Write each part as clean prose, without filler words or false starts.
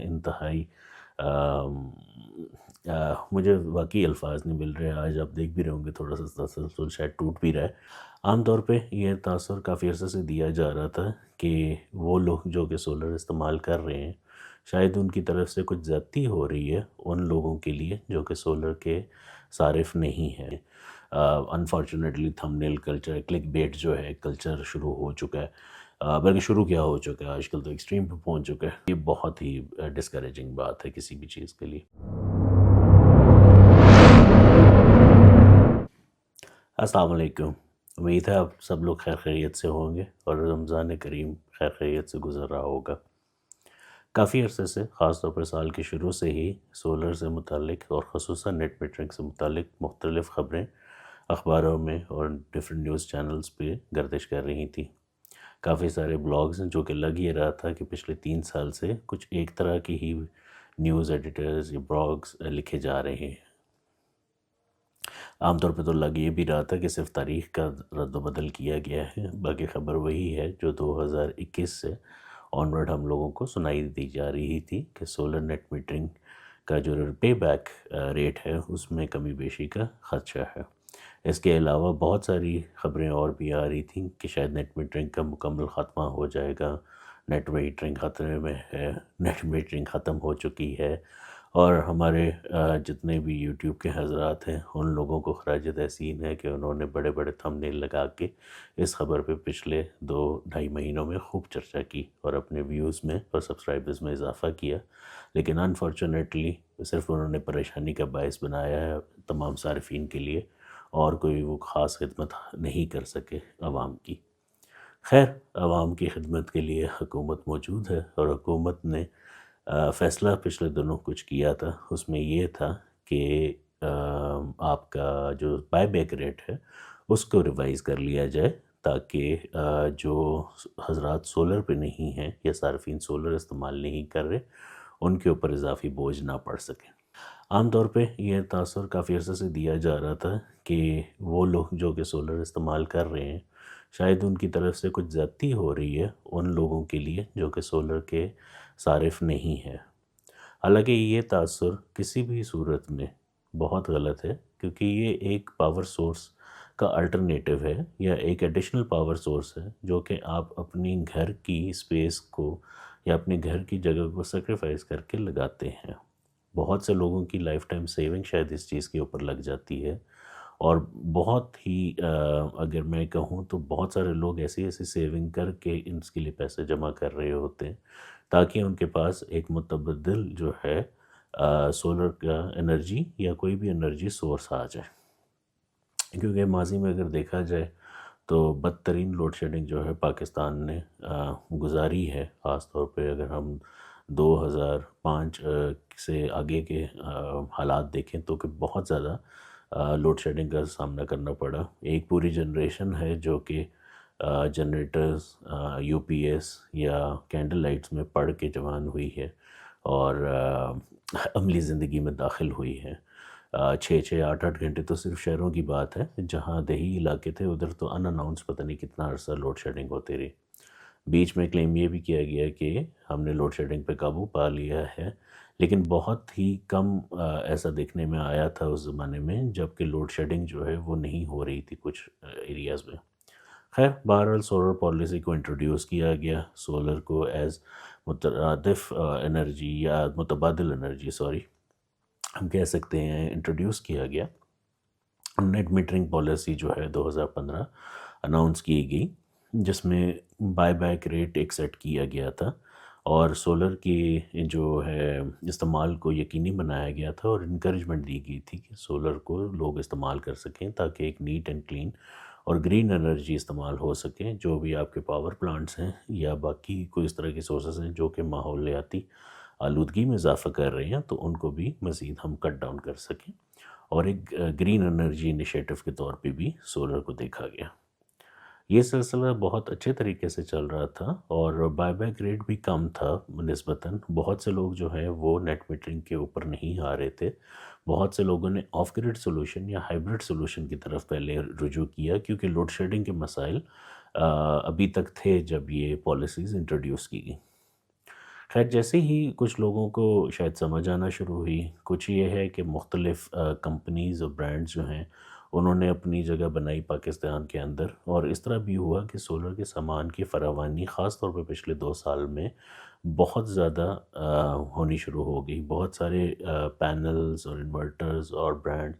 انتہائی مجھے واقعی الفاظ نہیں مل رہے. آج آپ دیکھ بھی رہے ہوں گے تھوڑا سا تسلسل شاید ٹوٹ بھی رہا ہے. عام طور پہ یہ تاثر کافی عرصے سے دیا جا رہا تھا کہ وہ لوگ جو کہ سولر استعمال کر رہے ہیں شاید ان کی طرف سے کچھ زیادتی ہو رہی ہے ان لوگوں کے لیے جو کہ سولر کے صارف نہیں ہیں. انفارچونیٹلی تھم نیل کلچر، کلک بیٹ جو ہے کلچر شروع ہو چکا ہے. بلکہ شروع کیا ہو چکا ہے، آج کل تو ایکسٹریم پہ پہنچ چکا ہے. یہ بہت ہی ڈسکریجنگ بات ہے کسی بھی چیز کے لیے. السلام علیکم. امید ہے آپ سب لوگ خیر خیریت سے ہوں گے اور رمضان کریم خیر خیریت سے گزر رہا ہوگا. کافی عرصے سے، خاص طور پر سال کے شروع سے ہی سولر سے متعلق اور خصوصاً نیٹ میٹرنگ سے متعلق مختلف خبریں اخباروں میں اور ڈفرینٹ نیوز چینلز پہ گردش کر رہی تھیں. کافی سارے بلاگز ہیں جو کہ لگ یہ رہا تھا کہ پچھلے 3 سال سے کچھ ایک طرح کی ہی نیوز ایڈیٹرز یا بلاگز لکھے جا رہے ہیں. عام طور پہ تو لگ یہ بھی رہا تھا کہ صرف تاریخ کا رد و بدل کیا گیا ہے، باقی خبر وہی ہے جو 2021 سے آنورڈ ہم لوگوں کو سنائی دی جا رہی تھی کہ سولر نیٹ میٹرنگ کا جو پے بیک ریٹ ہے اس میں کمی بیشی کا خدشہ ہے. اس کے علاوہ بہت ساری خبریں اور بھی آ رہی تھیں کہ شاید نیٹ میٹرنگ کا مکمل خاتمہ ہو جائے گا، نیٹ میٹرنگ خطرے میں ہے، نیٹ میٹرنگ ختم ہو چکی ہے. اور ہمارے جتنے بھی یوٹیوب کے حضرات ہیں ان لوگوں کو خراج تحسین ہے کہ انہوں نے بڑے بڑے تھم نیل لگا کے اس خبر پہ پچھلے 2-2.5 مہینوں میں خوب چرچا کی اور اپنے ویوز میں اور سبسکرائبرز میں اضافہ کیا. لیکن انفارچونیٹلی صرف انہوں نے پریشانی کا باعث بنایا ہے تمام صارفین کے لیے، اور کوئی وہ خاص خدمت نہیں کر سکے عوام کی. خیر، عوام کی خدمت کے لیے حکومت موجود ہے اور حکومت نے فیصلہ پچھلے دنوں کچھ کیا تھا. اس میں یہ تھا کہ آپ کا جو بائی بیک ریٹ ہے اس کو ریوائز کر لیا جائے تاکہ جو حضرات سولر پہ نہیں ہیں یا صارفین سولر استعمال نہیں کر رہے ان کے اوپر اضافی بوجھ نہ پڑ سکے. عام طور پہ یہ تاثر کافی عرصے سے دیا جا رہا تھا کہ وہ لوگ جو کہ سولر استعمال کر رہے ہیں شاید ان کی طرف سے کچھ زیادتی ہو رہی ہے ان لوگوں کے لیے جو کہ سولر کے صارف نہیں ہے. حالانکہ یہ تاثر کسی بھی صورت میں بہت غلط ہے، کیونکہ یہ ایک پاور سورس کا الٹرنیٹو ہے یا ایک ایڈیشنل پاور سورس ہے جو کہ آپ اپنی گھر کی اسپیس کو یا اپنے گھر کی جگہ کو سیکریفائز کر کے لگاتے ہیں. بہت سے لوگوں کی لائف ٹائم سیونگ شاید اس چیز کے اوپر لگ جاتی ہے، اور بہت ہی اگر میں کہوں تو بہت سارے لوگ ایسی سیونگ کر کے اس کے لیے پیسے جمع کر رہے ہوتے ہیں تاکہ ان کے پاس ایک متبدل جو ہے سولر کا انرجی یا کوئی بھی انرجی سورس آ جائے. کیونکہ ماضی میں اگر دیکھا جائے تو بدترین لوڈ شیڈنگ جو ہے پاکستان نے گزاری ہے، خاص طور پہ اگر ہم 2005 سے آگے کے حالات دیکھیں تو کہ بہت زیادہ لوڈ شیڈنگ کا سامنا کرنا پڑا. ایک پوری جنریشن ہے جو کہ جنریٹرز، یو پی ایس یا کینڈل لائٹس میں پڑھ کے جوان ہوئی ہے اور عملی زندگی میں داخل ہوئی ہے. 6-8 گھنٹے تو صرف شہروں کی بات ہے، جہاں دیہی علاقے تھے ادھر تو ان اناؤنس پتہ نہیں کتنا عرصہ لوڈ شیڈنگ ہوتی رہی. بیچ میں کلیم یہ بھی کیا گیا کہ ہم نے لوڈ شیڈنگ پہ قابو پا لیا ہے، لیکن بہت ہی کم ایسا دیکھنے میں آیا تھا اس زمانے میں جب کہ لوڈ شیڈنگ جو ہے وہ نہیں ہو رہی تھی کچھ ایریاز میں. خیر، بہرحال سولر پالیسی کو انٹروڈیوس کیا گیا، سولر کو ایز مترادف انرجی یا متبادل انرجی ہم کہہ سکتے ہیں انٹروڈیوس کیا گیا. نیٹ میٹرنگ پالیسی جو ہے 2015 اناؤنس کی گئی، جس میں بائی بیک ریٹ ایک سیٹ کیا گیا تھا اور سولر کی جو ہے استعمال کو یقینی بنایا گیا تھا اور انکریجمنٹ دی گئی تھی کہ سولر کو لوگ استعمال کر سکیں تاکہ ایک نیٹ اینڈ کلین اور گرین انرجی استعمال ہو سکے. جو بھی آپ کے پاور پلانٹس ہیں یا باقی کوئی اس طرح کے سورسز ہیں جو کہ ماحولیاتی آلودگی میں اضافہ کر رہے ہیں تو ان کو بھی مزید ہم کٹ ڈاؤن کر سکیں، اور ایک گرین انرجی انیشیٹو کے طور پہ بھی سولر کو دیکھا گیا. یہ سلسلہ بہت اچھے طریقے سے چل رہا تھا اور بائی بیک ریٹ بھی کم تھا نسبتاً. بہت سے لوگ جو ہیں وہ نیٹ میٹرنگ کے اوپر نہیں آ رہے تھے. بہت سے لوگوں نے آف گریڈ سولوشن یا ہائبرڈ سولوشن کی طرف پہلے رجوع کیا کیونکہ لوڈ شیڈنگ کے مسائل ابھی تک تھے جب یہ پالیسیز انٹروڈیوس کی گئی. خیر جیسے ہی کچھ لوگوں کو شاید سمجھ آنا شروع ہوئی، کچھ یہ ہے کہ مختلف کمپنیز اور برانڈز جو ہیں انہوں نے اپنی جگہ بنائی پاکستان کے اندر، اور اس طرح بھی ہوا کہ سولر کے سامان کی فراوانی خاص طور پہ پچھلے 2 سال میں بہت زیادہ ہونی شروع ہو گئی. بہت سارے پینلز اور انورٹرز اور برانڈ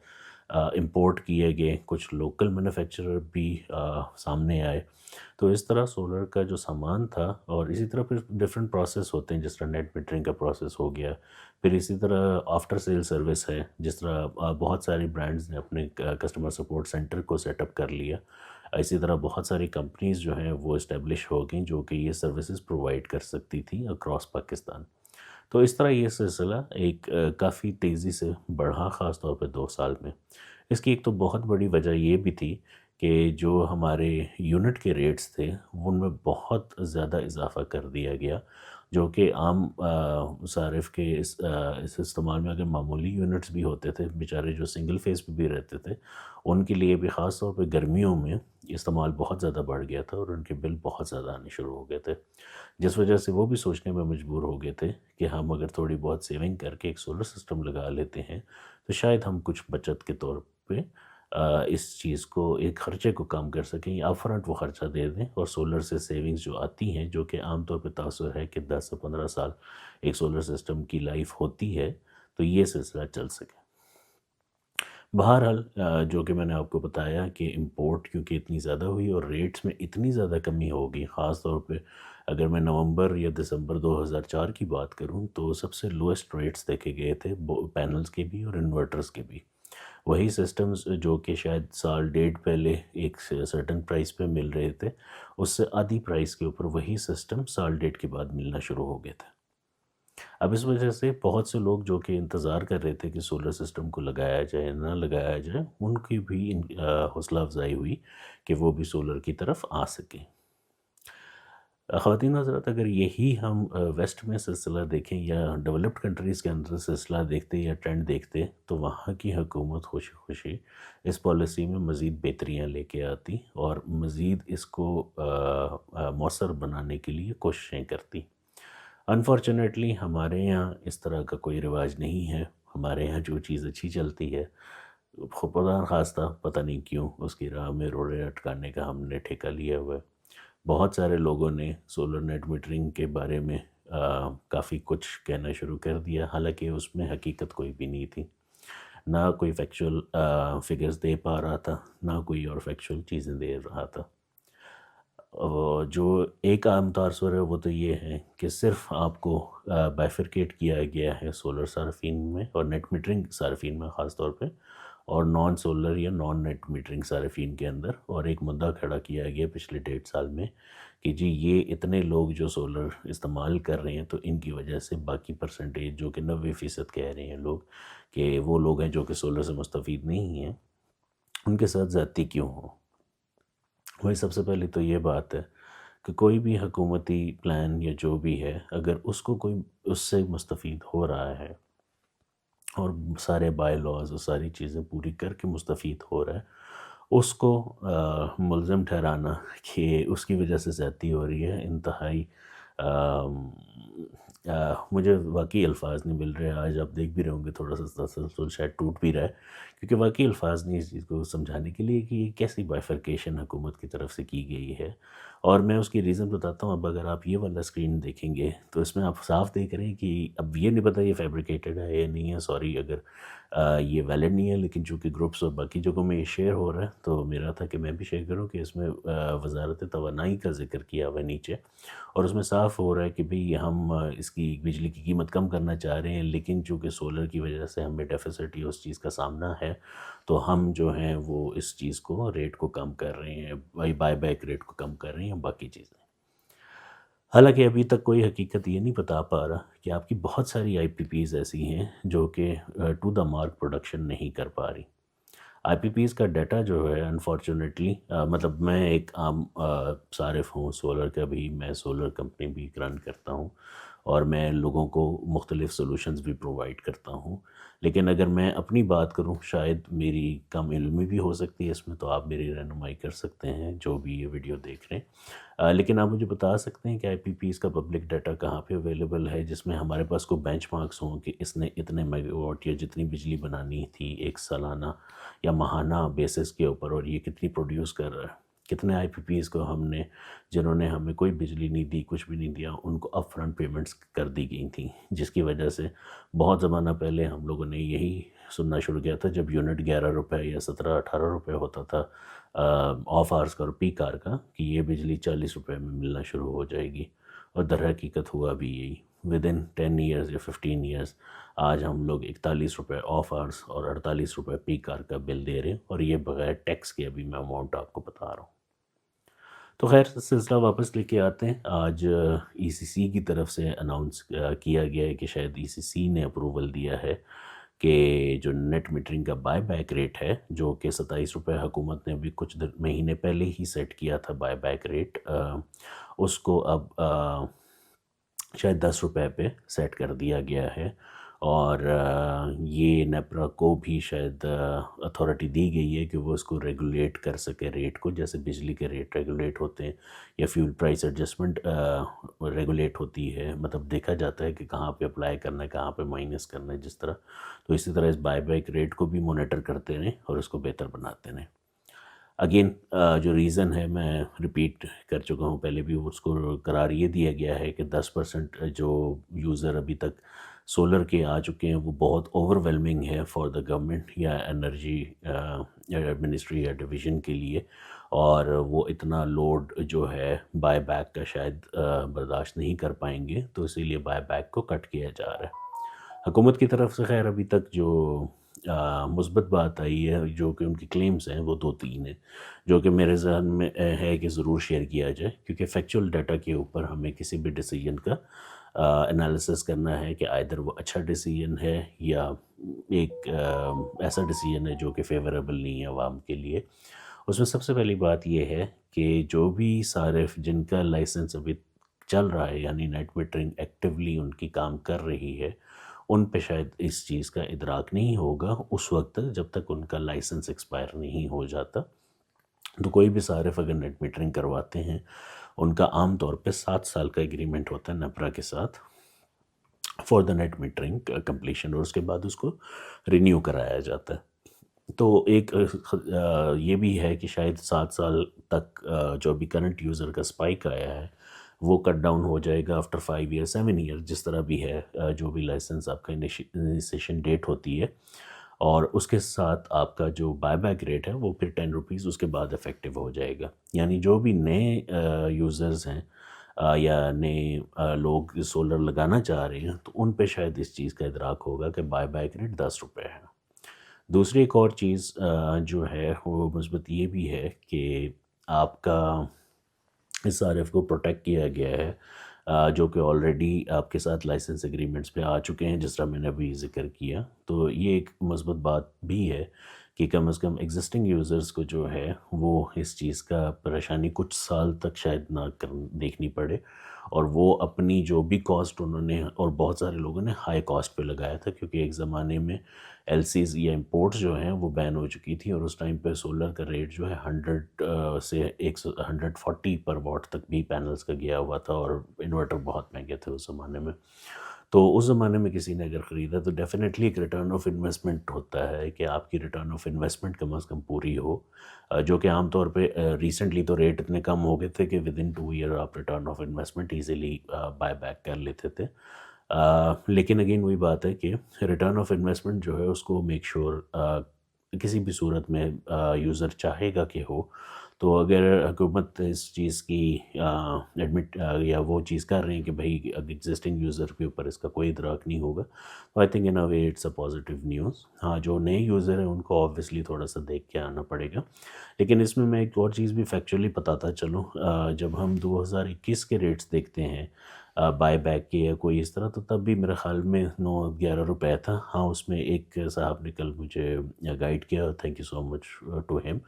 امپورٹ کیے گئے، کچھ لوکل مینوفیکچرر بھی سامنے آئے. تو اس طرح سولر کا جو سامان تھا، اور اسی طرح پھر ڈفرینٹ پروسیس ہوتے ہیں، جس طرح نیٹ میٹرنگ کا پروسیس ہو گیا، پھر اسی طرح آفٹر سیل سروس ہے، جس طرح بہت ساری برانڈز نے اپنے کسٹمر سپورٹ سینٹر کو سیٹ اپ کر لیا. اسی طرح بہت ساری کمپنیز جو ہیں وہ اسٹیبلش ہو گئیں جو کہ یہ سروسز پرووائڈ کر سکتی تھیں اکراس پاکستان. تو اس طرح یہ سلسلہ ایک کافی تیزی سے بڑھا، خاص طور پہ 2 سال میں. اس کی ایک تو بہت بڑی وجہ یہ بھی تھی کہ جو ہمارے یونٹ کے ریٹس تھے ان میں بہت زیادہ اضافہ کر دیا گیا، جو کہ عام صارف کے اس استعمال میں اگر معمولی یونٹس بھی ہوتے تھے، بیچارے جو سنگل فیس پہ بھی رہتے تھے، ان کے لیے بھی خاص طور پہ گرمیوں میں استعمال بہت زیادہ بڑھ گیا تھا، اور ان کے بل بہت زیادہ آنے شروع ہو گئے تھے، جس وجہ سے وہ بھی سوچنے میں مجبور ہو گئے تھے کہ ہم اگر تھوڑی بہت سیونگ کر کے ایک سولر سسٹم لگا لیتے ہیں تو شاید ہم کچھ بچت کے طور پہ اس چیز کو، ایک خرچے کو کم کر سکیں، یا اپ فرنٹ وہ خرچہ دے دیں، اور سولر سے سیونگز جو آتی ہیں، جو کہ عام طور پہ تاثر ہے کہ 10 سے 15 سال ایک سولر سسٹم کی لائف ہوتی ہے، تو یہ سلسلہ چل سکے. بہرحال جو کہ میں نے آپ کو بتایا کہ امپورٹ کیونکہ اتنی زیادہ ہوئی اور ریٹس میں اتنی زیادہ کمی ہو گئی، خاص طور پہ اگر میں نومبر یا دسمبر 2004 کی بات کروں تو سب سے لوئسٹ ریٹس دیکھے گئے تھے پینلز کے بھی اور انورٹرز کے بھی. وہی سسٹمز جو کہ شاید سال ڈیڑھ پہلے ایک سرٹن پرائس پہ مل رہے تھے، اس سے آدھی پرائس کے اوپر وہی سسٹم سال ڈیڑھ کے بعد ملنا شروع ہو گئے تھے. اب اس وجہ سے بہت سے لوگ جو کہ انتظار کر رہے تھے کہ سولر سسٹم کو لگایا جائے نہ لگایا جائے، ان کی بھی حوصلہ افزائی ہوئی کہ وہ بھی سولر کی طرف آ سکیں. خواتین حضرات، اگر یہی ہم ویسٹ میں سلسلہ دیکھیں یا ڈیولپڈ کنٹریز کے اندر سلسلہ دیکھتے یا ٹرینڈ دیکھتے، تو وہاں کی حکومت خوشی خوشی اس پالیسی میں مزید بہتریاں لے کے آتی اور مزید اس کو مؤثر بنانے کے لیے کوششیں کرتی. انفارچونیٹلی ہمارے یہاں اس طرح کا کوئی رواج نہیں ہے. ہمارے یہاں جو چیز اچھی چلتی ہے، خدا نخواستہ پتہ نہیں کیوں اس کی راہ میں روڑے اٹکانے کا ہم نے ٹھیکہ لیا ہوا ہے. بہت سارے لوگوں نے سولر نیٹ میٹرنگ کے بارے میں کافی کچھ کہنا شروع کر دیا، حالانکہ اس میں حقیقت کوئی بھی نہیں تھی. نہ کوئی فیکچول فگرز دے پا رہا تھا، نہ کوئی اور فیکچول چیزیں دے رہا تھا. جو ایک عام تاثر ہے وہ تو یہ ہے کہ صرف آپ کو بائفرکیٹ کیا گیا ہے سولر صارفین میں اور نیٹ میٹرنگ صارفین میں خاص طور پہ، اور نان سولر یا نان نیٹ میٹرنگ صارفین کے اندر، اور ایک مدعا کھڑا کیا گیا پچھلے 1.5 سال میں کہ جی یہ اتنے لوگ جو سولر استعمال کر رہے ہیں تو ان کی وجہ سے باقی پرسنٹیج جو کہ 90% کہہ رہے ہیں لوگ کہ وہ لوگ ہیں جو کہ سولر سے مستفید نہیں ہیں، ان کے ساتھ زیادتی کیوں ہو. وہی سب سے پہلے تو یہ بات ہے کہ کوئی بھی حکومتی پلان یا جو بھی ہے، اگر اس کو کوئی اس سے مستفید ہو رہا ہے اور سارے بائی لاز اور ساری چیزیں پوری کر کے مستفید ہو رہا ہے، اس کو ملزم ٹھہرانا کہ اس کی وجہ سے زیادتی ہو رہی ہے، انتہائی مجھے واقعی الفاظ نہیں مل رہے. آج آپ دیکھ بھی رہے ہوں گے تھوڑا سا تسلسل شاید ٹوٹ بھی رہا ہے، کیونکہ واقعی الفاظ نہیں اس چیز کو سمجھانے کے لیے کہ یہ کیسی بائفرکیشن حکومت کی طرف سے کی گئی ہے. اور میں اس کی ریزن بتاتا ہوں. اب اگر آپ یہ والا اسکرین دیکھیں گے تو اس میں آپ صاف دیکھ رہے ہیں کہ اب یہ نہیں پتا یہ فیبریکیٹڈ ہے یا نہیں ہے، سوری اگر یہ ویلڈ نہیں ہے، لیکن چونکہ گروپس اور باقی جگہوں میں یہ شیئر ہو رہا ہے تو میرا تھا کہ میں بھی شیئر کروں کہ اس میں وزارت توانائی کا ذکر کیا ہوا ہے نیچے، اور اس میں صاف ہو رہا ہے کہ بھئی ہم اس کی بجلی کی قیمت کم کرنا چاہ رہے ہیں، لیکن چونکہ سولر کی وجہ سے ہمیں ڈیفیسٹ یا اس چیز کا سامنا ہے، تو ہم جو ہیں وہ اس چیز کو ریٹ کو کم کر رہے ہیں، بائی بیک ریٹ کو کم کر رہے ہیں، باقی چیزیں. حالانکہ ابھی تک کوئی حقیقت یہ نہیں بتا پا رہا کہ آپ کی بہت ساری آئی پی پیز ایسی ہیں جو کہ ٹو دا مارک پروڈکشن نہیں کر پا رہی. آئی پی پیز کا ڈیٹا جو ہے انفارچونیٹلی، مطلب میں ایک عام صارف ہوں سولر کا بھی، میں سولر کمپنی بھی رن کرتا ہوں، اور میں لوگوں کو مختلف سولوشنز بھی پرووائڈ کرتا ہوں. لیکن اگر میں اپنی بات کروں، شاید میری کم علمی بھی ہو سکتی ہے اس میں، تو آپ میری رہنمائی کر سکتے ہیں جو بھی یہ ویڈیو دیکھ رہے ہیں. لیکن آپ مجھے بتا سکتے ہیں کہ آئی پی پیز کا پبلک ڈیٹا کہاں پہ اویلیبل ہے جس میں ہمارے پاس کوئی بینچ مارکس ہوں کہ اس نے اتنے میگا واٹ یا جتنی بجلی بنانی تھی ایک سالانہ یا ماہانہ بیسس کے اوپر، اور یہ کتنی پروڈیوس کر رہا ہے. کتنے آئی پی پیز کو ہم نے، جنہوں نے ہمیں کوئی بجلی نہیں دی، کچھ بھی نہیں دیا، ان کو اپ فرنٹ پیمنٹس کر دی گئی تھیں، جس کی وجہ سے بہت زمانہ پہلے ہم لوگوں نے یہی سننا شروع کیا تھا جب یونٹ 11 روپے یا 17-18 روپے ہوتا تھا آف آورس کا اور پیک آر کا، کہ یہ بجلی 40 روپے میں ملنا شروع ہو جائے گی. اور در حقیقت ہوا بھی یہی. ود ان 10 ایئرز یا 15 ایئرز آج ہم لوگ 41 روپے آف آورس اور 48 روپے پیک آر کا بل دے رہے ہیں، اور یہ بغیر ٹیکس کے ابھی میں اماؤنٹ آپ کو بتا رہا ہوں. تو خیر سلسلہ واپس لے کے آتے ہیں. آج ای سی سی کی طرف سے اناؤنس کیا گیا ہے کہ شاید ای سی سی نے اپروول دیا ہے کہ جو نیٹ میٹرنگ کا بائی بیک ریٹ ہے، جو کہ 27 روپے حکومت نے ابھی کچھ مہینے پہلے ہی سیٹ کیا تھا بائی بیک ریٹ، اس کو اب شاید 10 روپے پہ سیٹ کر دیا گیا ہے. اور یہ نیپرا کو بھی شاید اتھارٹی دی گئی ہے کہ وہ اس کو ریگولیٹ کر سکے ریٹ کو، جیسے بجلی کے ریٹ ریگولیٹ ہوتے ہیں یا فیول پرائس ایڈجسٹمنٹ ریگولیٹ ہوتی ہے. مطلب دیکھا جاتا ہے کہ کہاں پہ اپلائی کرنا ہے، کہاں پہ مائنس کرنا ہے، جس طرح. تو اسی طرح اس بائی بیک ریٹ کو بھی مانیٹر کرتے رہیں اور اس کو بہتر بناتے رہیں. اگین جو ریزن ہے میں ریپیٹ کر چکا ہوں پہلے بھی، اس کو قرار یہ دیا گیا ہے کہ 10% جو یوزر ابھی تک سولر کے آ چکے ہیں وہ بہت اوور ویلمنگ ہے فار دا گورنمنٹ یا انرجی منسٹری یا ڈویژن کے لیے، اور وہ اتنا لوڈ جو ہے بائی بیک کا شاید برداشت نہیں کر پائیں گے، تو اسی لیے بائی بیک کو کٹ کیا جا رہا ہے. حکومت کی طرف سے خیر ابھی تک جو مثبت بات آئی ہے، جو کہ ان کی کلیمز ہیں، وہ 2-3 ہیں جو کہ میرے ذہن میں ہے کہ ضرور شیئر کیا جائے، کیونکہ فیکچول ڈیٹا کے اوپر ہمیں کسی بھی ڈیسیجن کا انالیسس کرنا ہے کہ آئدر وہ اچھا ڈیسیجن ہے یا ایک ایسا ڈیسیجن ہے جو کہ فیوریبل نہیں ہے عوام کے لیے. اس میں سب سے پہلی بات یہ ہے کہ جو بھی صارف جن کا لائسنس ابھی چل رہا ہے، یعنی نیٹ میٹرنگ ایکٹیولی ان کی کام کر رہی ہے، ان پہ شاید اس چیز کا ادراک نہیں ہوگا اس وقت تک جب تک ان کا لائسنس ایکسپائر نہیں ہو جاتا. تو کوئی بھی صارف اگر نیٹ میٹرنگ کرواتے ہیں، ان کا عام طور پہ 7 سال کا ایگریمنٹ ہوتا ہے نیپرا کے ساتھ for the net metering completion, اور اس کے بعد اس کو رینیو کرایا جاتا ہے. تو ایک یہ بھی ہے کہ شاید 7 سال تک جو ابھی کرنٹ یوزر کا اسپائک آیا ہے وہ کٹ ڈاؤن ہو جائے گا آفٹر 5 ایئر 7 ایئر، جس طرح بھی ہے جو بھی لائسنس آپ کا انیشیشن ڈیٹ ہوتی ہے. اور اس کے ساتھ آپ کا جو بائی بیک ریٹ ہے وہ پھر 10 روپیز اس کے بعد افیکٹو ہو جائے گا. یعنی جو بھی نئے یوزرز ہیں یا نئے لوگ سولر لگانا چاہ رہے ہیں، تو ان پہ شاید اس چیز کا ادراک ہوگا کہ بائی بیک ریٹ 10 روپے ہے. دوسری ایک اور چیز جو ہے وہ مثبت یہ بھی ہے کہ آپ کا اس صارف کو پروٹیکٹ کیا گیا ہے جو کہ آلریڈی آپ کے ساتھ لائسنس ایگریمنٹس پہ آ چکے ہیں، جس طرح میں نے ابھی ذکر کیا. تو یہ ایک مثبت بات بھی ہے کہ کم از کم ایگزسٹنگ یوزرز کو جو ہے وہ اس چیز کا پریشانی کچھ سال تک شاید نہ دیکھنی پڑے، اور وہ اپنی جو بھی کاسٹ انہوں نے، اور بہت سارے لوگوں نے ہائی کاسٹ پہ لگایا تھا، کیونکہ ایک زمانے میں ایل سیز یا امپورٹس جو ہیں وہ بین ہو چکی تھی، اور اس ٹائم پہ سولر کا ریٹ جو ہے 100 سے 140 پر واٹ تک بھی پینلز کا گیا ہوا تھا، اور انورٹر بہت مہنگے تھے اس زمانے میں. تو اس زمانے میں کسی نے اگر خریدا تو ڈیفینیٹلی ایک ریٹرن آف انویسٹمنٹ ہوتا ہے کہ آپ کی ریٹرن آف انویسٹمنٹ کم از کم پوری ہو، جو کہ عام طور پہ ریسنٹلی تو ریٹ اتنے کم ہو گئے تھے کہ ود ان 2 ایئر آپ return of investment easily by back کر لیتے تھے. لیکن اگین وہی بات ہے کہ ریٹرن آف انویسٹمنٹ جو ہے اس کو میک شور کسی بھی صورت میں یوزر چاہے گا کہ ہو. تو اگر حکومت اس چیز کی ایڈمٹ یا وہ چیز کر رہے ہیں کہ بھائی ایگزسٹنگ یوزر کے اوپر اس کا کوئی ادراک نہیں ہوگا، تو I think in a way it's a positive news. ہاں جو نئے یوزر ہیں ان کو آبویسلی تھوڑا سا دیکھ کے آنا پڑے گا. لیکن اس میں ایک اور چیز بھی فیکچولی بتاتا چلوں، جب ہم 2021 کے ریٹس دیکھتے ہیں بائی بیک کی یا کوئی اس طرح، تو تب بھی میرے خیال میں 9-11 روپے تھا. ہاں اس میں ایک صاحب نے کل مجھے گائیڈ کیا، thank you so much to him.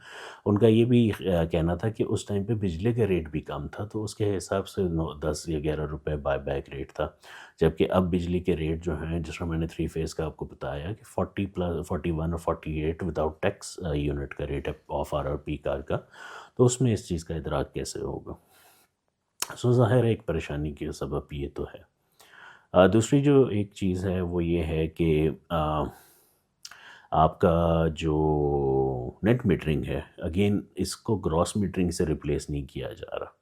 ان کا یہ بھی کہنا تھا کہ اس ٹائم پہ بجلی کا ریٹ بھی کم تھا، تو اس کے حساب سے 10 یا 11 روپے بائی بیک ریٹ تھا. جبکہ اب بجلی کے ریٹ جو ہیں، جس میں نے 3 فیز کا آپ کو بتایا کہ 41 اور 48 وداؤٹ ٹیکس یونٹ کا ریٹ ہے آف آر اور پی کار کا، تو اس میں اس چیز کا ادراک کیسے ہوگا؟ سو ظاہر ہے ایک پریشانی کے سبب یہ تو ہے. دوسری جو ایک چیز ہے وہ یہ ہے کہ آپ کا جو نیٹ میٹرنگ ہے، اگین اس کو گراس میٹرنگ سے ریپلیس نہیں کیا جا رہا.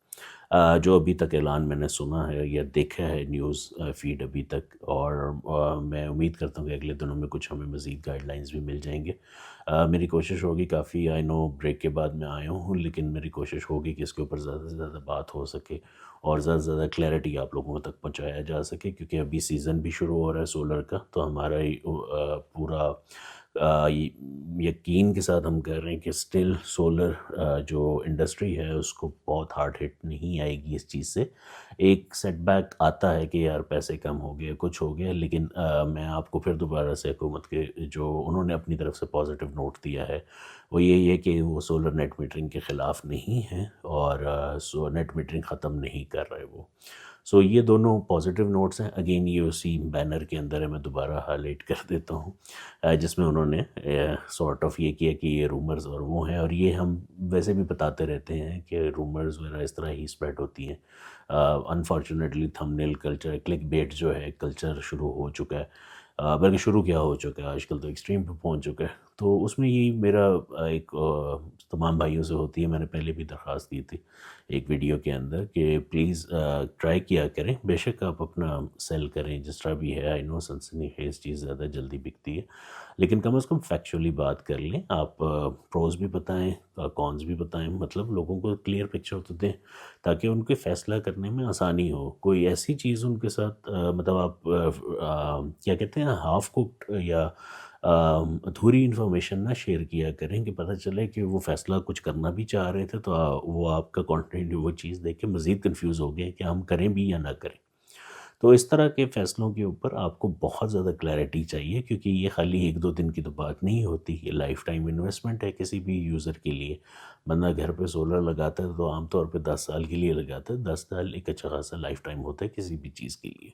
جو ابھی تک اعلان میں نے سنا ہے یا دیکھا ہے نیوز فیڈ ابھی تک، اور میں امید کرتا ہوں کہ اگلے دنوں میں کچھ ہمیں مزید گائیڈ لائنز بھی مل جائیں گے. میری کوشش ہوگی، کافی آئی نو بریک کے بعد میں آیا ہوں، لیکن میری کوشش ہوگی کہ اس کے اوپر زیادہ سے زیادہ بات ہو سکے اور زیادہ سے زیادہ کلیئرٹی آپ لوگوں تک پہنچایا جا سکے، کیونکہ ابھی سیزن بھی شروع ہو رہا ہے سولر کا. تو ہمارا پورا یقین کے ساتھ ہم کہہ رہے ہیں کہ اسٹل سولر جو انڈسٹری ہے اس کو بہت ہارڈ ہٹ نہیں آئے گی اس چیز سے. ایک سیٹ بیک آتا ہے کہ یار پیسے کم ہو گئے، کچھ ہو گیا، لیکن میں آپ کو پھر دوبارہ سے حکومت کے جو انہوں نے اپنی طرف سے پازیٹیو نوٹ دیا ہے وہ یہی ہے کہ وہ سولر نیٹ میٹرنگ کے خلاف نہیں ہیں اور نیٹ میٹرنگ ختم نہیں کر رہے وہ. سو یہ دونوں پازیٹیو نوٹس ہیں. اگین یہ اسی بینر کے اندر ہے، میں دوبارہ ہائی لائٹ کر دیتا ہوں، جس میں انہوں نے سارٹ آف یہ کیا کہ یہ رومرز اور وہ ہیں، اور یہ ہم ویسے بھی بتاتے رہتے ہیں کہ رومرز وغیرہ اس طرح ہی اسپریڈ ہوتی ہیں. انفارچونیٹلی تھم نیل کلچر، کلک بیٹ جو ہے کلچر شروع ہو چکا ہے، بلکہ شروع کیا ہو چکا ہے، آج کل تو ایکسٹریم پہ پہنچ چکا ہے. تو اس میں یہی میرا ایک تمام بھائیوں سے ہوتی ہے، میں نے پہلے بھی درخواست کی تھی ایک ویڈیو کے اندر کہ پلیز ٹرائی کیا کریں. بے شک آپ اپنا سیل کریں جس طرح بھی ہے، آئی نو سنسنی خیز چیز زیادہ جلدی بکتی ہے، لیکن کم از کم فیکچولی بات کر لیں. آپ پروز بھی بتائیں، کونز بھی بتائیں، مطلب لوگوں کو کلیئر پکچر تو دیں تاکہ ان کے فیصلہ کرنے میں آسانی ہو. کوئی ایسی چیز ان کے ساتھ مطلب آپ کیا کہتے ہیں ہاف کوکڈ یا ادھوری انفارمیشن نہ شیئر کیا کریں کہ پتہ چلے کہ وہ فیصلہ کچھ کرنا بھی چاہ رہے تھے تو وہ آپ کا کانٹینٹ وہ چیز دیکھ کے مزید کنفیوز ہو گئے کہ ہم کریں بھی یا نہ کریں. تو اس طرح کے فیصلوں کے اوپر آپ کو بہت زیادہ کلیئرٹی چاہیے، کیونکہ یہ خالی 1-2 دن کی تو بات نہیں ہوتی، یہ لائف ٹائم انویسٹمنٹ ہے کسی بھی یوزر کے لیے. بندہ گھر پہ سولر لگاتا ہے تو عام طور پہ 10 سال کے لیے لگاتا ہے. 10 سال ایک اچھا خاصا لائف ٹائم ہوتا ہے کسی بھی چیز کے لیے.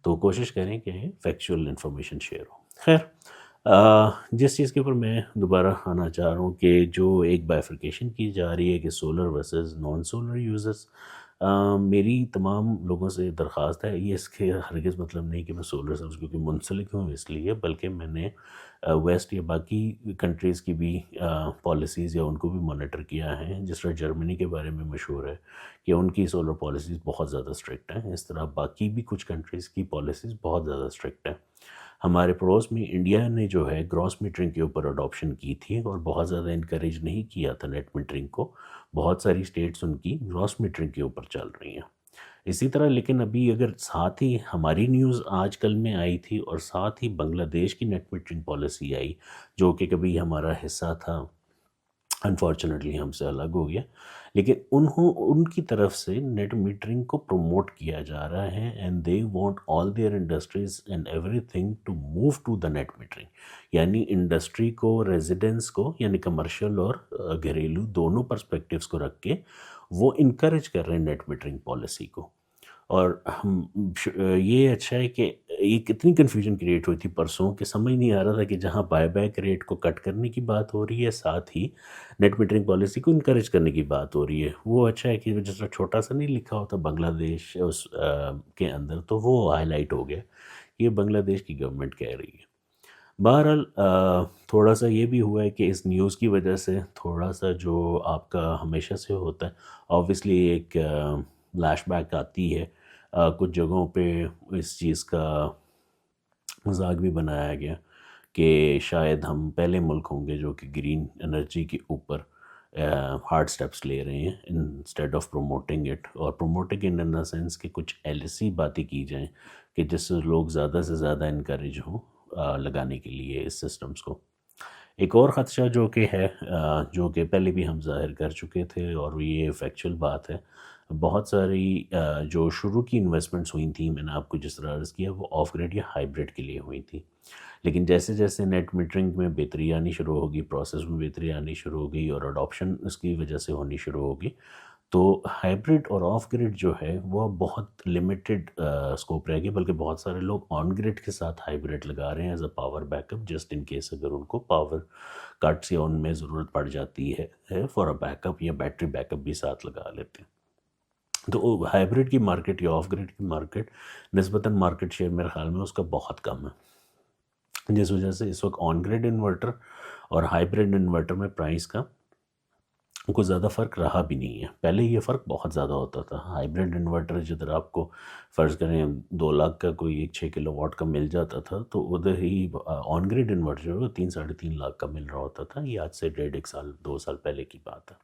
تو کوشش کریں کہ فیکچوئل انفارمیشن شیئر ہو. خیر، جس چیز کے اوپر میں دوبارہ آنا چاہ رہا ہوں کہ جو ایک بائفرکیشن کی جا رہی ہے کہ solar versus non solar users, میری تمام لوگوں سے درخواست ہے، یہ اس کے ہرگز مطلب نہیں کہ میں سولر سے کیونکہ منسلک ہوں اس لیے، بلکہ میں نے ویسٹ یا باقی کنٹریز کی بھی پالیسیز یا ان کو بھی مانیٹر کیا ہے. جس طرح جرمنی کے بارے میں مشہور ہے کہ ان کی سولر پالیسیز بہت زیادہ اسٹرکٹ ہیں، اس طرح باقی بھی کچھ کنٹریز کی پالیسیز بہت زیادہ اسٹرکٹ ہیں. ہمارے پڑوس میں انڈیا نے جو ہے گراس میٹرنگ کے اوپر اڈاپشن کی تھی اور بہت زیادہ انکریج نہیں کیا تھا نیٹ میٹرنگ کو. بہت ساری اسٹیٹس ان کی گراس میٹرنگ کے اوپر چل رہی ہیں اسی طرح. لیکن ابھی اگر ساتھ ہی ہماری نیوز آج کل میں آئی تھی اور ساتھ ہی بنگلہ دیش کی نیٹ میٹرنگ پالیسی آئی جو کہ کبھی ہمارا حصہ تھا، انفارچونیٹلی ہم سے الگ ہو گیا، لیکن ان کی طرف سے نیٹ میٹرنگ کو پروموٹ کیا جا رہا ہے and they want all their industries and everything to move to the net metering. یعنی انڈسٹری کو، ریزیڈنس کو، یعنی کمرشل اور گھریلو دونوں پرسپیکٹیوز کو رکھ کے وہ انکریج کر رہے ہیں نیٹ میٹرنگ پالیسی کو. اور ہم یہ اچھا ہے کہ ایک اتنی کنفیوژن کریٹ ہوئی تھی پرسوں کہ سمجھ نہیں آ رہا تھا کہ جہاں بائی بیک ریٹ کو کٹ کرنے کی بات ہو رہی ہے ساتھ ہی نیٹ میٹرنگ پالیسی کو انکریج کرنے کی بات ہو رہی ہے. وہ اچھا ہے کہ جس طرح چھوٹا سا نہیں لکھا ہوتا بنگلہ دیش اس کے اندر تو وہ ہائی لائٹ ہو گیا، یہ بنگلہ دیش کی گورنمنٹ کہہ رہی ہے. بہرحال تھوڑا سا یہ بھی ہوا ہے کہ اس نیوز کی وجہ سے تھوڑا سا جو آپ کا ہمیشہ سے ہوتا ہے آبویسلی ایک فلیش بیک آتی ہے. کچھ جگہوں پہ اس چیز کا مذاق بھی بنایا گیا کہ شاید ہم پہلے ملک ہوں گے جو کہ گرین انرجی کے اوپر ہارڈ سٹیپس لے رہے ہیں انسٹیڈ آف پروموٹنگ اٹ، اور پروموٹنگ ان دا سینس کہ کچھ ایسی باتیں کی جائیں کہ جس سے لوگ زیادہ سے زیادہ انکریج ہوں لگانے کے لیے اس سسٹمز کو. ایک اور خدشہ جو کہ ہے جو کہ پہلے بھی ہم ظاہر کر چکے تھے اور یہ فیکچول بات ہے، بہت ساری جو شروع کی انویسٹمنٹس ہوئی تھیں، میں نے آپ کو جس طرح عرض کیا، وہ آف گریڈ یا ہائیبریڈ کے لیے ہوئی تھیں. لیکن جیسے جیسے نیٹ میٹرنگ میں بہتری آنی شروع ہوگی، پروسیس میں بہتری آنی شروع ہوگی اور اڈاپشن اس کی وجہ سے ہونی شروع ہوگی، تو ہائیبرڈ اور آف گریڈ جو ہے وہ بہت لمیٹڈ اسکوپ رہے گی. بلکہ بہت سارے لوگ آن گریڈ کے ساتھ ہائیبرڈ لگا رہے ہیں as a power back up, just in case اگر ان کو پاور کٹس یا ان میں ضرورت پڑ جاتی ہے فار اے بیک اپ، یا بیٹری بیک اپ بھی ساتھ لگا لیتے ہیں. تو ہائیبرڈ کی مارکیٹ یا آف گریڈ کی مارکیٹ نسبتاً مارکیٹ شیئر میرے خیال میں اس کا بہت کم ہے، جس وجہ سے اس وقت آن گریڈ انورٹر اور ہائیبرڈ انورٹر میں پرائس کا کوئی زیادہ فرق رہا بھی نہیں ہے. پہلے یہ فرق بہت زیادہ ہوتا تھا. ہائیبرڈ انورٹر جدھر آپ کو فرض کریں 2 لاکھ کا کوئی 1 6 کلو واٹ کا مل جاتا تھا، تو ادھر ہی آن گریڈ انورٹر جو ہے وہ 3 ساڑھے 3 لاکھ کا مل رہا ہوتا تھا. یہ آج سے 1.5 1 سال 2 سال پہلے کی بات ہے.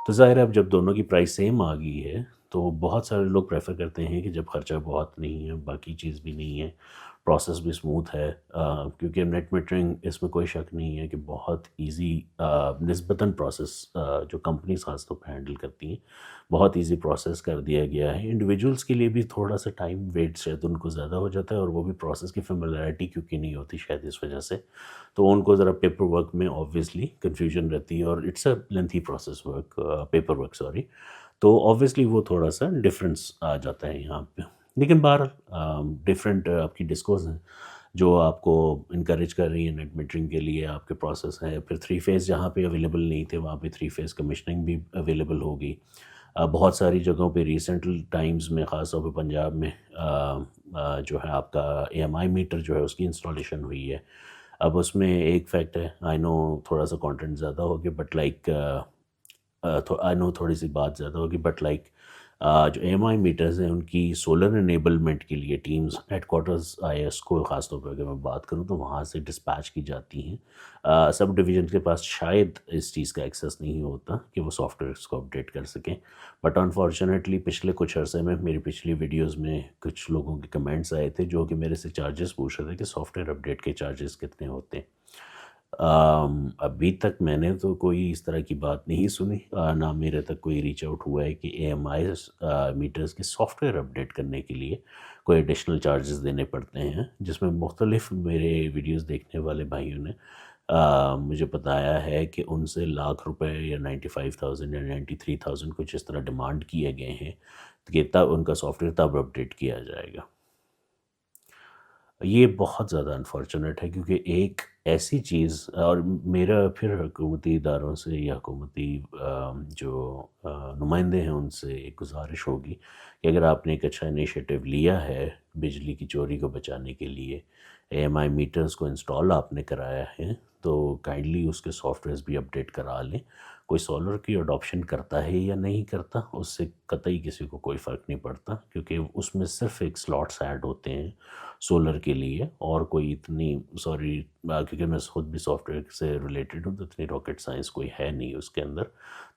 تو ظاہر ہے اب جب دونوں کی پرائس سیم آ گئی ہے تو بہت سارے لوگ پریفر کرتے ہیں کہ جب خرچہ بہت نہیں ہے، باقی چیز بھی نہیں ہے، پروسیس بھی اسموتھ ہے، کیونکہ نیٹ میٹرنگ اس میں کوئی شک نہیں ہے کہ بہت ایزی نسبتاً پروسیس جو کمپنیز خاص طور پہ ہینڈل کرتی ہیں، بہت ایزی پروسیس کر دیا گیا ہے. انڈیویجولس کے لیے بھی تھوڑا سا ٹائم ویٹ شاید ان کو زیادہ ہو جاتا ہے، اور وہ بھی پروسیس کی فیملیرٹی کیونکہ نہیں ہوتی شاید اس وجہ سے، تو ان کو ذرا پیپر ورک میں آبویسلی کنفیوژن رہتی ہے، اور it's a lengthy process work, paper work sorry. تو آبویسلی وہ تھوڑا سا ڈفرینس آ جاتا ہے یہاں پہ. لیکن بہرحال ڈفرینٹ آپ کی ڈسکوز ہیں جو آپ کو انکریج کر رہی ہیں نیٹ میٹرنگ کے لیے. آپ کے پروسیس ہیں، پھر 3 فیز جہاں پہ اویلیبل نہیں تھے وہاں پہ 3 فیز کمیشننگ بھی اویلیبل ہوگی. بہت ساری جگہوں پہ ریسنٹ ٹائمز میں، خاص طور پہ پنجاب میں جو ہے آپ کا اے ایم آئی میٹر جو ہے اس کی انسٹالیشن ہوئی ہے. اب اس میں ایک فیکٹ ہے، آئی نو تھوڑا سا کانٹینٹ زیادہ ہوگی، بٹ لائک آئی نو تھوڑی سی بات زیادہ ہوگی، بٹ لائک جو اے ایم آئی میٹرز ہیں ان کی سولر انیبلمنٹ کے لیے teams headquarters I S کو خاص طور پہ اگر میں بات کروں تو وہاں سے ڈسپیچ کی جاتی ہیں. سب ڈویژن کے پاس شاید اس چیز کا ایکسیس نہیں ہوتا کہ وہ سافٹ ویئرس کو اپڈیٹ کر سکیں، بٹ انفارچونیٹلی پچھلے کچھ عرصے میں میری پچھلی ویڈیوز میں کچھ لوگوں کے کمنٹس آئے تھے جو کہ میرے سے چارجز پوچھ رہے تھے کہ سافٹ ویئر اپڈیٹ کے چارجز کتنے ہوتے ہیں. ابھی تک میں نے تو کوئی اس طرح کی بات نہیں سنی، نہ میرے تک کوئی ریچ آؤٹ ہوا ہے کہ اے ایم آئی میٹرز کے سافٹ ویئر اپڈیٹ کرنے کے لیے کوئی ایڈیشنل چارجز دینے پڑتے ہیں، جس میں مختلف میرے ویڈیوز دیکھنے والے بھائیوں نے مجھے بتایا ہے کہ ان سے ₹1,00,000 یا 95,000 یا 93,000 کچھ اس طرح ڈیمانڈ کیے گئے ہیں کہ تب ان کا سافٹ ویئر تب اپڈیٹ کیا جائے گا. یہ بہت زیادہ انفارچونیٹ ہے، کیونکہ ایک ایسی چیز، اور میرا پھر حکومتی اداروں سے یا حکومتی جو نمائندے ہیں ان سے ایک گزارش ہوگی کہ اگر آپ نے ایک اچھا انیشیٹو لیا ہے بجلی کی چوری کو بچانے کے لیے، اے ایم آئی میٹرز کو انسٹال آپ نے کرایا ہے، تو کائنڈلی اس کے سافٹ ویئرز بھی اپڈیٹ کرا لیں. کوئی سولر کی اڈاپشن کرتا ہے یا نہیں کرتا اس سے قطعی کسی کو کوئی فرق نہیں پڑتا، کیونکہ اس میں صرف ایک سلاٹس ایڈ ہوتے ہیں سولر کے لیے، اور کوئی اتنی سوری کیونکہ میں خود بھی سافٹ ویئر سے ریلیٹڈ ہوں تو اتنی راکٹ سائنس کوئی ہے نہیں اس کے اندر.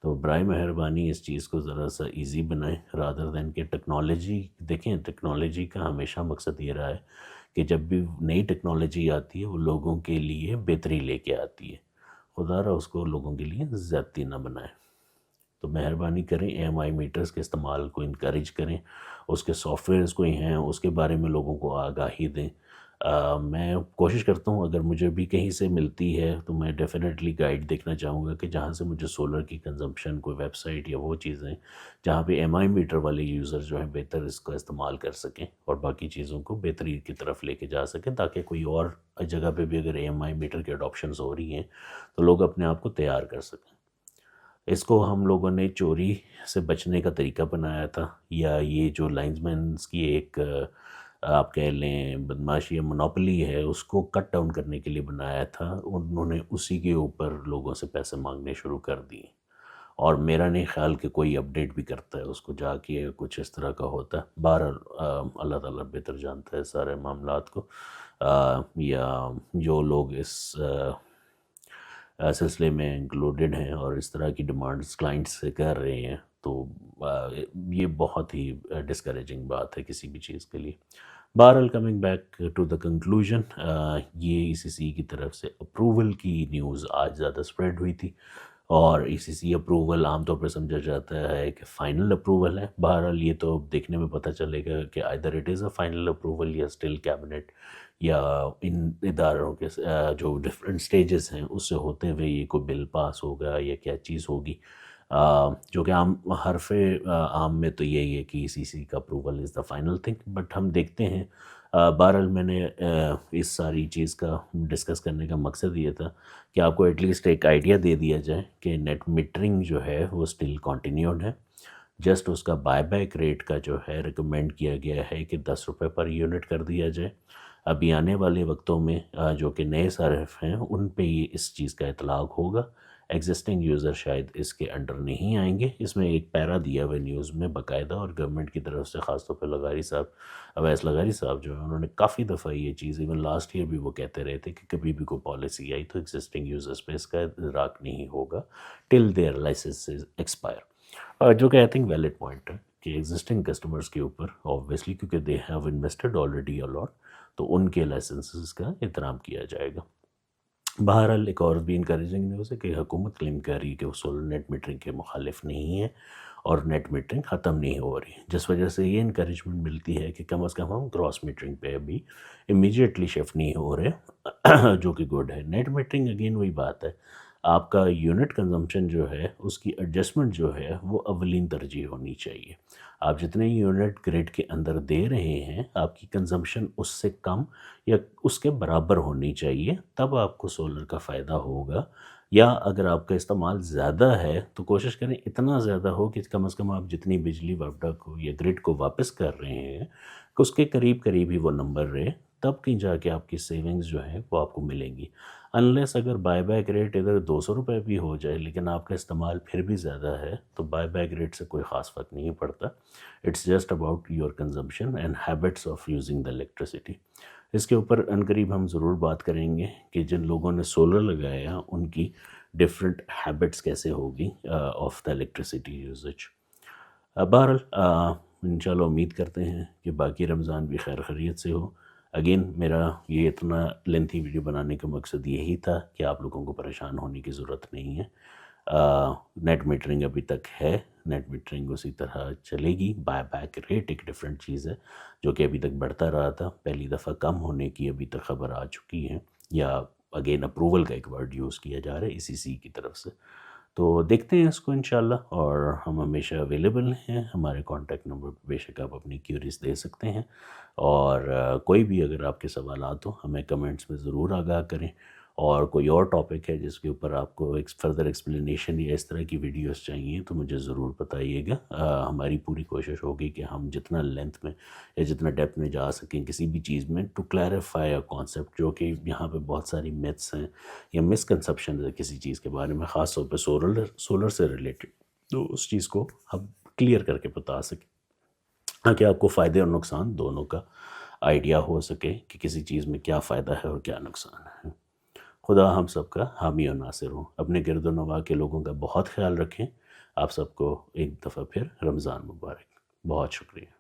تو برائے مہربانی اس چیز کو ذرا سا ایزی بنائیں، رادر دین کہ ٹیکنالوجی دیکھیں. ٹیکنالوجی کا ہمیشہ مقصد یہ رہا ہے کہ جب بھی نئی ٹیکنالوجی آتی ہے وہ لوگوں کے لیے بہتری لے کے آتی ہے، خدا را اس کو لوگوں کے لیے زیادتی نہ بنائے. تو مہربانی کریں اے ایم آئی میٹرز کے استعمال کو انکریج کریں، اس کے سافٹ ویئرز کوئی ہیں اس کے بارے میں لوگوں کو آگاہی دیں. میں کوشش کرتا ہوں اگر مجھے بھی کہیں سے ملتی ہے تو میں ڈیفینیٹلی گائیڈ دیکھنا چاہوں گا کہ جہاں سے مجھے سولر کی کنزمپشن کوئی ویب سائٹ یا وہ چیزیں جہاں پہ ایم آئی میٹر والے یوزر جو ہیں بہتر اس کا استعمال کر سکیں اور باقی چیزوں کو بہتری کی طرف لے کے جا سکیں، تاکہ کوئی اور جگہ پہ بھی اگر اے ایم آئی میٹر کے اڈاپشنز ہو رہی ہیں تو لوگ اپنے آپ کو تیار کر سکیں. اس کو ہم لوگوں نے چوری سے بچنے کا طریقہ بنایا تھا، یا یہ جو لائنز مینس کی ایک آپ کہہ لیں بدماشی یا منوپلی ہے اس کو کٹ ڈاؤن کرنے کے لیے بنایا تھا. انہوں نے اسی کے اوپر لوگوں سے پیسے مانگنے شروع کر دیے، اور میرا نہیں خیال کہ کوئی اپڈیٹ بھی کرتا ہے اس کو جا کے کچھ اس طرح کا ہوتا ہے. بہرحال اللہ تعالیٰ بہتر جانتا ہے سارے معاملات کو. یا جو لوگ اس سلسلے میں انکلوڈڈ ہیں اور اس طرح کی ڈیمانڈس کلائنٹس سے کر رہے ہیں، تو یہ بہت ہی ڈسکریجنگ بات ہے کسی بھی چیز کے لیے. بہرحال coming back to the conclusion, یہ ای سی سی کی طرف سے اپروول کی نیوز آج زیادہ اسپریڈ ہوئی تھی، اور ECC اپروول عام طور پہ سمجھا جاتا ہے کہ فائنل اپروول ہے. بہرحال یہ تو دیکھنے میں پتہ چلے گا کہ either it is a final approval یا اسٹل کیبنٹ یا ان اداروں کے جو ڈفرینٹ سٹیجز ہیں اس سے ہوتے ہوئے یہ کوئی بل پاس ہوگا یا کیا چیز ہوگی. جو کہ عام حرف عام میں تو یہی ہے کہ ECC کا approval is the final thing. But ہم دیکھتے ہیں. بہرحال میں نے اس ساری چیز کا ڈسکس کرنے کا مقصد یہ تھا کہ آپ کو ایٹ لیسٹ ایک آئیڈیا دے دیا جائے کہ نیٹ میٹرنگ جو ہے وہ اسٹل کنٹینیوڈ ہے. جسٹ اس کا بائی بیک ریٹ کا جو ہے ریکمینڈ کیا گیا ہے کہ 10 روپے پر یونٹ کر دیا جائے. ابھی آنے والے وقتوں میں جو کہ نئے صارف ہیں ان پہ یہ اس چیز کا اطلاق ہوگا. ایگزسٹنگ یوزر شاید اس کے انڈر نہیں آئیں گے. اس میں ایک پیرا دیا ہوا نیوز میں باقاعدہ اور گورنمنٹ کی طرف سے خاص طور پہ لغاری صاحب اویس لغاری صاحب جو ہے انہوں نے کافی دفعہ یہ چیز ایون لاسٹ ایئر بھی وہ کہتے رہے تھے کہ کبھی بھی کوئی پالیسی آئی تو ایگزسٹنگ یوزرز پہ اس کا ادراک نہیں ہوگا ٹل دیئر لائسنسز ایکسپائر. جو کہ آئی تھنک ویلڈ پوائنٹ ہے کہ ایگزسٹنگ کسٹمرز کے اوپر آبویسلی کیونکہ they have invested already allot تو ان کے لائسنسز کا احترام کیا جائے گا. بہرحال ایک اور بھی انکریجنگ نیوز ہے کہ حکومت کلیم کر رہی ہے کہ وہ سولر نیٹ میٹرنگ کے مخالف نہیں ہے اور نیٹ میٹرنگ ختم نہیں ہو رہی، جس وجہ سے یہ انکریجمنٹ ملتی ہے کہ کم از کم ہم گراس میٹرنگ پہ ابھی امیجیٹلی شفٹ نہیں ہو رہے جو کہ گڈ ہے. نیٹ میٹرنگ اگین وہی بات ہے، آپ کا یونٹ کنزمپشن جو ہے اس کی ایڈجسٹمنٹ جو ہے وہ اولین ترجیح ہونی چاہیے. آپ جتنے یونٹ گریڈ کے اندر دے رہے ہیں آپ کی کنزمپشن اس سے کم یا اس کے برابر ہونی چاہیے، تب آپ کو سولر کا فائدہ ہوگا. یا اگر آپ کا استعمال زیادہ ہے تو کوشش کریں اتنا زیادہ ہو کہ کم از کم آپ جتنی بجلی وابڈا کو یا گریڈ کو واپس کر رہے ہیں کہ اس کے قریب قریب ہی وہ نمبر رہے، تب کہیں جا کے آپ کی سیونگز جو ہے وہ آپ کو ملیں گی. انلیس اگر بائی بیک ریٹ ادھر 200 روپے بھی ہو جائے لیکن آپ کا استعمال پھر بھی زیادہ ہے تو بائی بیک ریٹ سے کوئی خاص فرق نہیں پڑتا. It's just about your consumption and habits of using the electricity. اس کے اوپر عنقریب ہم ضرور بات کریں گے کہ جن لوگوں نے سولر لگایا ان کی ڈفرینٹ ہیبٹس کیسے ہوگی آف دا الیکٹریسٹی یوزج. بہرحال انشاءاللہ امید کرتے ہیں کہ باقی رمضان بھی خیر خیریت سے ہو. اگین میرا یہ اتنا لینتھی ویڈیو بنانے کا مقصد یہی تھا کہ آپ لوگوں کو پریشان ہونے کی ضرورت نہیں ہے. نیٹ میٹرنگ ابھی تک ہے، نیٹ میٹرنگ اسی طرح چلے گی. بائی بیک ریٹ ایک ڈفرینٹ چیز ہے جو کہ ابھی تک بڑھتا رہا تھا، پہلی دفعہ کم ہونے کی ابھی تک خبر آ چکی ہے، یا اگین اپروول کا ایک ورڈ یوز کیا جا رہا ہے ECC کی طرف سے. تو دیکھتے ہیں اس کو انشاءاللہ، اور ہم ہمیشہ اویلیبل ہیں. ہمارے کانٹیکٹ نمبر پہ بے شک آپ اپنی کیوریز دے سکتے ہیں، اور کوئی بھی اگر آپ کے سوالات ہوں ہمیں کمنٹس میں ضرور آگاہ کریں. اور کوئی اور ٹاپک ہے جس کے اوپر آپ کو ایک فردر ایکسپلینیشن یا اس طرح کی ویڈیوز چاہیے تو مجھے ضرور بتائیے گا. ہماری پوری کوشش ہوگی کہ ہم جتنا لینتھ میں یا جتنا ڈیپتھ میں جا سکیں کسی بھی چیز میں ٹو کلیریفائی اے کانسیپٹ، جو کہ یہاں پہ بہت ساری میتھس ہیں یا مسکنسیپشن ہے کسی چیز کے بارے میں، خاص طور پہ سولر سے ریلیٹڈ، تو اس چیز کو ہم کلیئر کر کے بتا سکیں تاکہ آپ کو فائدے اور نقصان دونوں کا آئیڈیا ہو سکے کہ کسی چیز میں کیا فائدہ ہے اور کیا نقصان ہے. خدا ہم سب کا حامی و ناصر ہوں. اپنے گرد و نواح کے لوگوں کا بہت خیال رکھیں. آپ سب کو ایک دفعہ پھر رمضان مبارک. بہت شکریہ.